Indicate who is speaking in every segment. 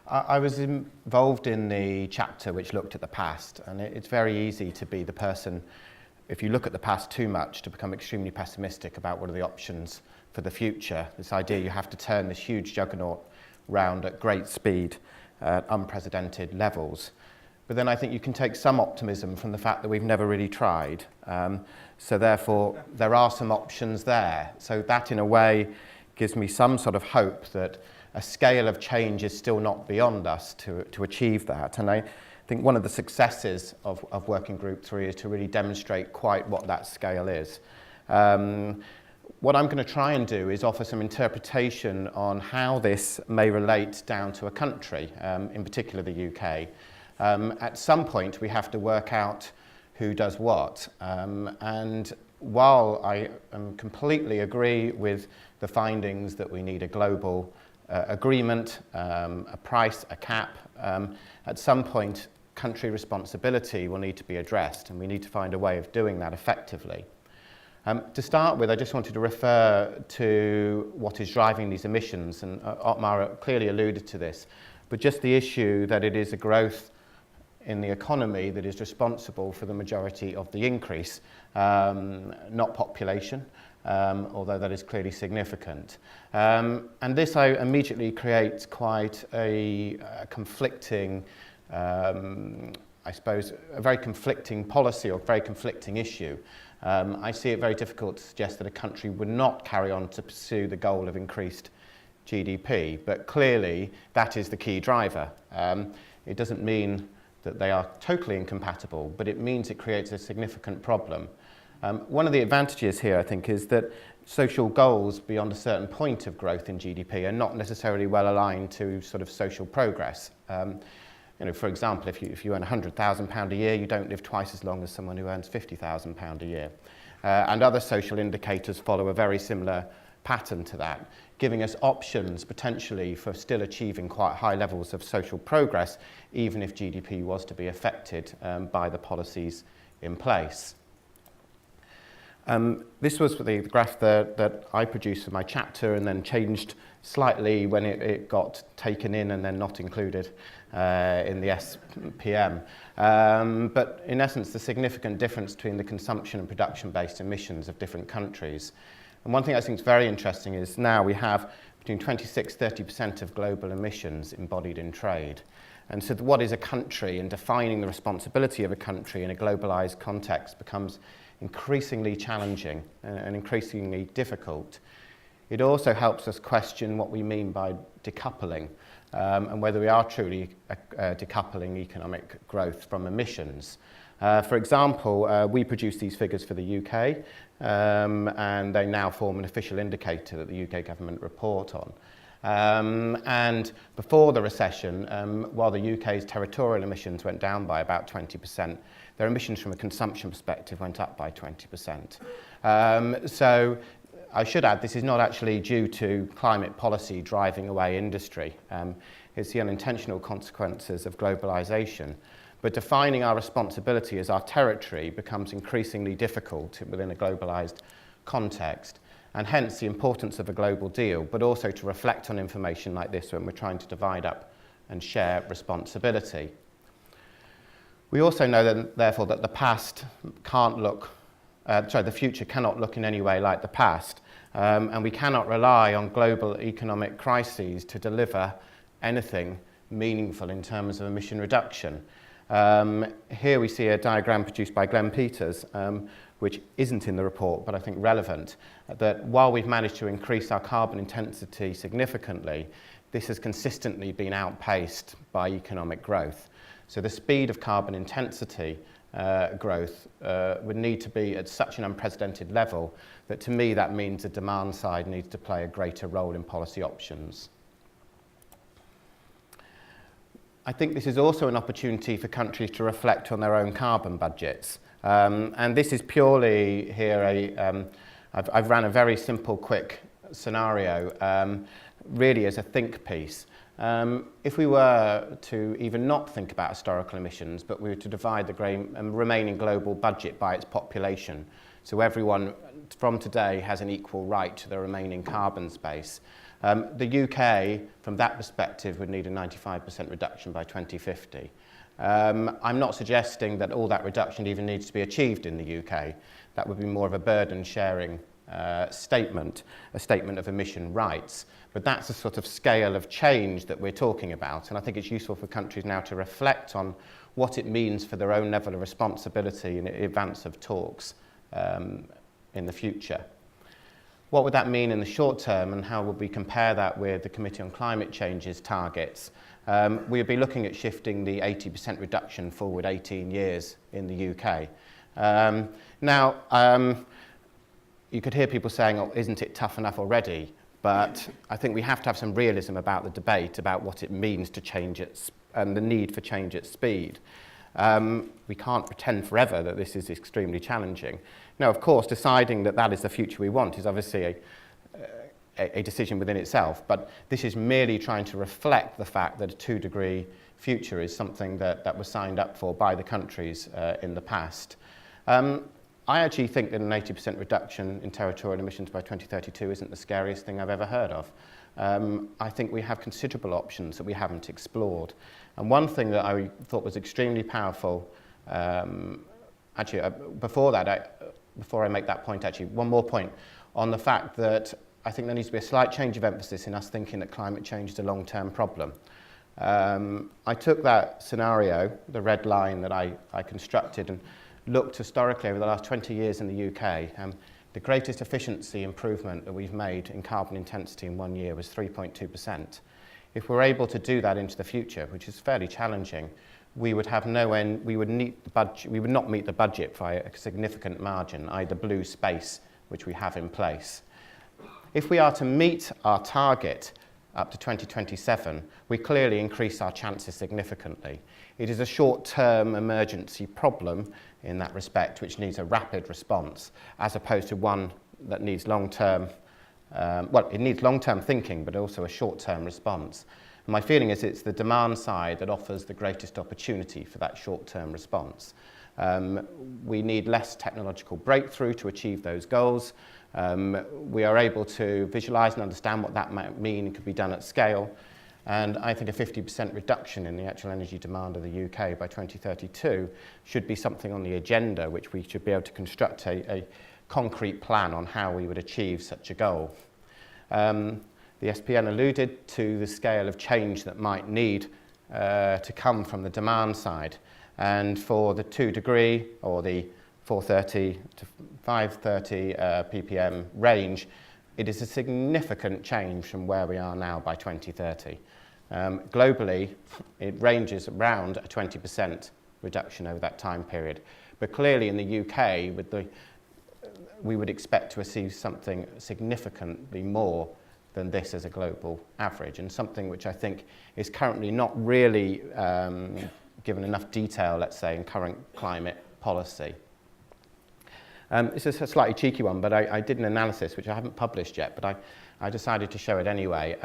Speaker 1: I was involved in the chapter which looked at the past, and it's very easy to be the person, if you look at the past too much, to become extremely pessimistic about what are the options for the future. This idea you have to turn this huge juggernaut round at great speed at unprecedented levels. But then I think you can take some optimism from the fact that we've never really tried. So therefore, there are some options there. So that, in a way, gives me some sort of hope that a scale of change is still not beyond us to achieve that. And I think one of the successes of Working Group 3 is to really demonstrate quite what that scale is. What I'm going to try and do is offer some interpretation on how this may relate down to a country, in particular the UK. At some point, we have to work out who does what. And while I completely agree with the findings that we need a global agreement, a price, a cap, at some point, country responsibility will need to be addressed, and we need to find a way of doing that effectively. To start with, I just wanted to refer to what is driving these emissions, and Otmar clearly alluded to this, but just the issue that it is a growth in the economy that is responsible for the majority of the increase, not population, although that is clearly significant. And this immediately creates quite a conflicting, I suppose, a very conflicting policy or very conflicting issue. I see it very difficult to suggest that a country would not carry on to pursue the goal of increased GDP, but clearly that is the key driver. It doesn't mean that they are totally incompatible, but it means it creates a significant problem. One of the advantages here, I think, is that social goals beyond a certain point of growth in GDP are not necessarily well aligned to sort of social progress. For example, if you earn £100,000 a year, you don't live twice as long as someone who earns £50,000 a year. And other social indicators follow a very similar pattern to that, giving us options potentially for still achieving quite high levels of social progress, even if GDP was to be affected by the policies in place. This was the graph that I produced for my chapter and then changed slightly when it got taken in and then not included in the SPM. But in essence, the significant difference between the consumption and production-based emissions of different countries. And one thing I think is very interesting is now we have between 26-30% of global emissions embodied in trade. And so what is a country, and defining the responsibility of a country in a globalized context becomes increasingly challenging and increasingly difficult. It also helps us question what we mean by decoupling and whether we are truly decoupling economic growth from emissions. For example, we produce these figures for the UK, and they now form an official indicator that the UK government report on. And before the recession, while the UK's territorial emissions went down by about 20%, their emissions from a consumption perspective went up by 20%. So I should add, this is not actually due to climate policy driving away industry. It's the unintentional consequences of globalisation. But defining our responsibility as our territory becomes increasingly difficult within a globalised context, and hence the importance of a global deal, but also to reflect on information like this when we're trying to divide up and share responsibility. We also know that, therefore, that the future cannot look in any way like the past, and we cannot rely on global economic crises to deliver anything meaningful in terms of emission reduction. Here we see a diagram produced by Glenn Peters, which isn't in the report, but I think relevant, that while we've managed to increase our carbon intensity significantly, this has consistently been outpaced by economic growth. So the speed of carbon intensity growth would need to be at such an unprecedented level that, to me, that means the demand side needs to play a greater role in policy options. I think this is also an opportunity for countries to reflect on their own carbon budgets. And this is purely here I've ran a very simple, quick scenario, really as a think piece. If we were to even not think about historical emissions, but we were to divide the remaining global budget by its population, so everyone from today has an equal right to the remaining carbon space, The UK, from that perspective, would need a 95% reduction by 2050. I'm not suggesting that all that reduction even needs to be achieved in the UK. That would be more of a burden sharing statement, a statement of emission rights. But that's the sort of scale of change that we're talking about. And I think it's useful for countries now to reflect on what it means for their own level of responsibility in advance of talks in the future. What would that mean in the short term, and how would we compare that with the Committee on Climate Change's targets? We'll be looking at shifting the 80% reduction forward 18 years in the UK. You could hear people saying, oh, isn't it tough enough already? But I think we have to have some realism about the debate about what it means to change it and the need for change at speed. We can't pretend forever that this is extremely challenging. Now, of course, deciding that that is the future we want is obviously a decision within itself, but this is merely trying to reflect the fact that a 2-degree future is something that was signed up for by the countries in the past. I actually think that an 80% reduction in territorial emissions by 2032 isn't the scariest thing I've ever heard of. I think we have considerable options that we haven't explored. And one thing that I thought was extremely powerful, before I make that point, one more point on the fact that I think there needs to be a slight change of emphasis in us thinking that climate change is a long-term problem. I took that scenario, the red line that I constructed, and looked historically over the last 20 years in the UK. The greatest efficiency improvement that we've made in carbon intensity in 1 year was 3.2%. If we're able to do that into the future, which is fairly challenging, we would have no end, we would not meet the budget by a significant margin, either blue space, which we have in place. If we are to meet our target up to 2027, we clearly increase our chances significantly. It is a short-term emergency problem in that respect, which needs a rapid response, as opposed to one that needs long-term, it needs long-term thinking, but also a short-term response. And my feeling is it's the demand side that offers the greatest opportunity for that short-term response. We need less technological breakthrough to achieve those goals. We are able to visualise and understand what that might mean and could be done at scale. And I think a 50% reduction in the actual energy demand of the UK by 2032 should be something on the agenda which we should be able to construct a concrete plan on how we would achieve such a goal. The SPN alluded to the scale of change that might need to come from the demand side. And for the 2-degree or the 430 to 530 ppm range, it is a significant change from where we are now by 2030. Globally, it ranges around a 20% reduction over that time period. But clearly in the UK, we would expect to achieve something significantly more than this as a global average, and something which I think is currently not really given enough detail, let's say, in current climate policy. This is a slightly cheeky one, but I did an analysis, which I haven't published yet, but I decided to show it anyway,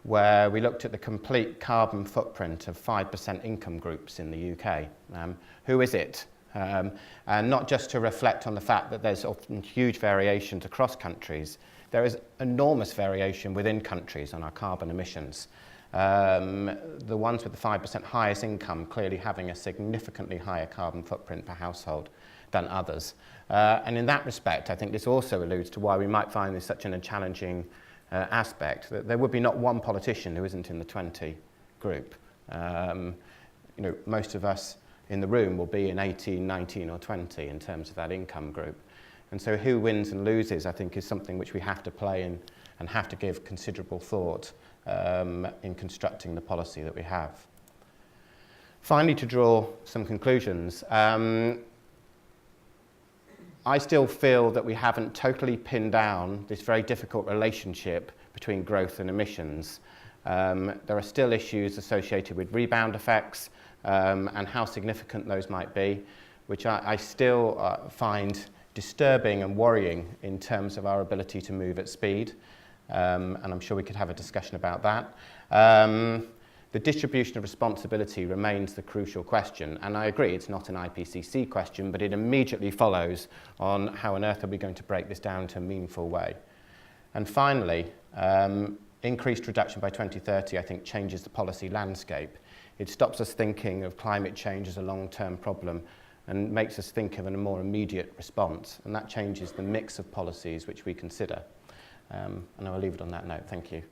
Speaker 1: where we looked at the complete carbon footprint of 5% income groups in the UK. Who is it? And not just to reflect on the fact that there's often huge variations across countries, there is enormous variation within countries on our carbon emissions. The ones with the 5% highest income clearly having a significantly higher carbon footprint per household than others. And in that respect, I think this also alludes to why we might find this such a challenging aspect, that there would be not one politician who isn't in the 20 group. Most of us in the room will be in 18, 19 or 20 in terms of that income group. And so who wins and loses, I think, is something which we have to play in and have to give considerable thought in constructing the policy that we have. Finally, to draw some conclusions, I still feel that we haven't totally pinned down this very difficult relationship between growth and emissions. There are still issues associated with rebound effects and how significant those might be, which I still find disturbing and worrying in terms of our ability to move at speed. And I'm sure we could have a discussion about that. The distribution of responsibility remains the crucial question, and I agree it's not an IPCC question, but it immediately follows on how on earth are we going to break this down into a meaningful way. And finally, increased reduction by 2030, I think, changes the policy landscape. It stops us thinking of climate change as a long-term problem and makes us think of a more immediate response, and that changes the mix of policies which we consider. And I will leave it on that note. Thank you.